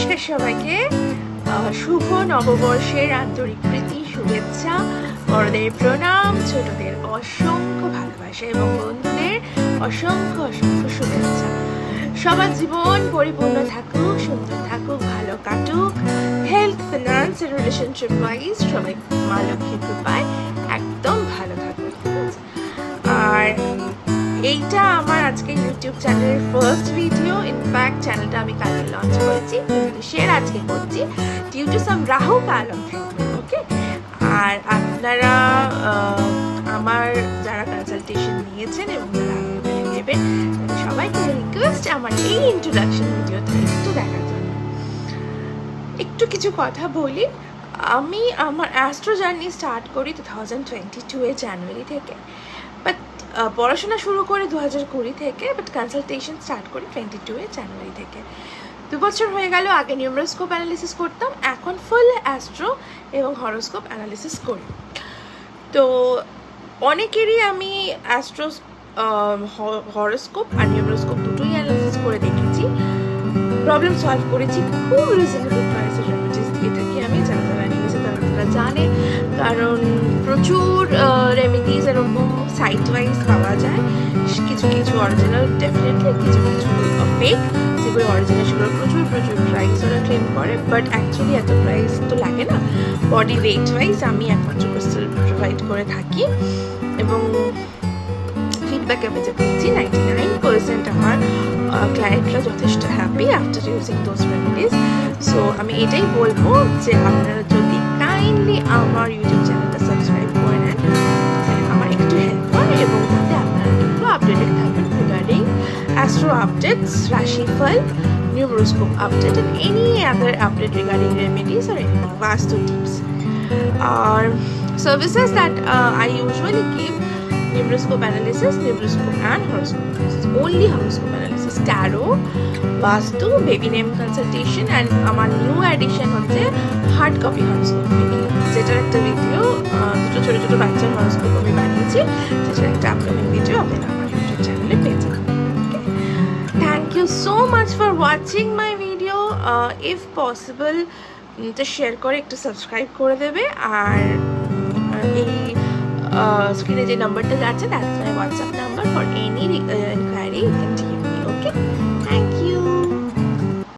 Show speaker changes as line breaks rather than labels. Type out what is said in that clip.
নমস্কার সবাইকে। শুভ নববর্ষের আন্তরিক প্রীতি শুভেচ্ছা, বড়দের প্রণাম, ছোটদের অসংখ্য ভালোবাসা এবং বন্ধুদের অসংখ্য অসংখ্য শুভেচ্ছা। সবার জীবন পরিপূর্ণ থাকুক, সুন্দর থাকুক, ভালো কাটুক, হেলথ, ফিনান্স, রিলেশনশিপ ওয়াইজ সবাই মা লক্ষ্মীর কৃপায় একদম ভালো থাকুক। আর এইটা আমার আজকে ইউটিউব চ্যানেলের ফার্স্ট ভিডিও। ইনফ্যাক্ট চ্যানেলটা আমি কালকে লঞ্চ করেছি, কিন্তু শেয়ার আজকে করছি due to some Rahu Kalam. Okay, আর আপনারা আমার যারা কনসালটেশন নিয়েছেন এবং যারা আগামী নেবেন সবাইকে রিকোয়েস্ট আমার এই ইন্ট্রোডাকশন ভিডিওটা একটু দেখার জন্য। একটু কিছু কথা বলি। আমি আমার অ্যাস্ট্রো জার্নি স্টার্ট করি 2022 জানুয়ারি থেকে, বাট পড়াশোনা শুরু করে 2020 থেকে, বাট কনসালটেশন স্টার্ট করি 22 জানুয়ারি থেকে। 2 বছর হয়ে গেল। আগে নিউমেরোস্কোপ অ্যানালিসিস করতাম, এখন ফুল অ্যাস্ট্রো এবং হরোস্কোপ অ্যানালিসিস করি। তো অনেকেরই আমি অ্যাস্ট্রো, হরোস্কোপ আর নিউমেরোস্কোপ দুটোই অ্যানালিসিস করে দেখেছি, প্রবলেম সলভ করেছি খুব রিজনেবল প্রাইসের রেমেডিস দিয়ে থাকি আমি। যারা যারা নিয়েছে তারা জানে, কারণ প্রচুর রেমেডিস এরকম সাইট ওয়াইজ পাওয়া যায়। কিছু কিছু অরিজিনাল ডেফিনেটলি, কিছু কিছু ফেক। যেগুলো অরিজিনাল সেগুলো প্রচুর প্রচুর প্রাইস ওরা ক্লেম করে, বাট অ্যাকচুয়ালি এত প্রাইস তো লাগে না। বডি ওয়েট ওয়াইজ আমি একমাত্র ক্রিস্টাল প্রোভাইড করে থাকি এবং ফিডব্যাক আমি যে পেয়েছি 99% আমার ক্লায়েন্টরা যথেষ্ট happy after using those remedies. So আমি এটাই বলবো যে আপনারা যদি কাইন্ডলি আমার ইউটিউব চ্যানেলটা সাবস্ক্রাইব করে নেন, আমার একটু হেল্প হয় এবং তাতে আপনারা একটু আপডেটেড থাকবেন রিগার্ডিং অ্যাস্ট্রো আপডেটস, রাশিফল, numeroscope update and any other update regarding remedies or anything, vastu tips. Services that I usually give: numeroscope analysis, numeroscope and horoscope analysis. Only horoscope analysis, tarot, vastu, baby name consultation, and আমার new addition হচ্ছে hard copy horoscope video, যেটার একটা video দুটো ছোটো ছোটো বাচ্চার horoscope আমি বানিয়েছি, যেটার একটা আপকামিং ভিডিও আপনারা আমার ইউটিউব চ্যানেলে পেয়ে যাবেন। Thank you so much for watching my video. If possible, তো শেয়ার করে একটু সাবস্ক্রাইব করে দেবে। আর এই স্ক্রিনে যে নাম্বারটা যাচ্ছে, that's my WhatsApp number. For any inquiry you can DM me. Okay.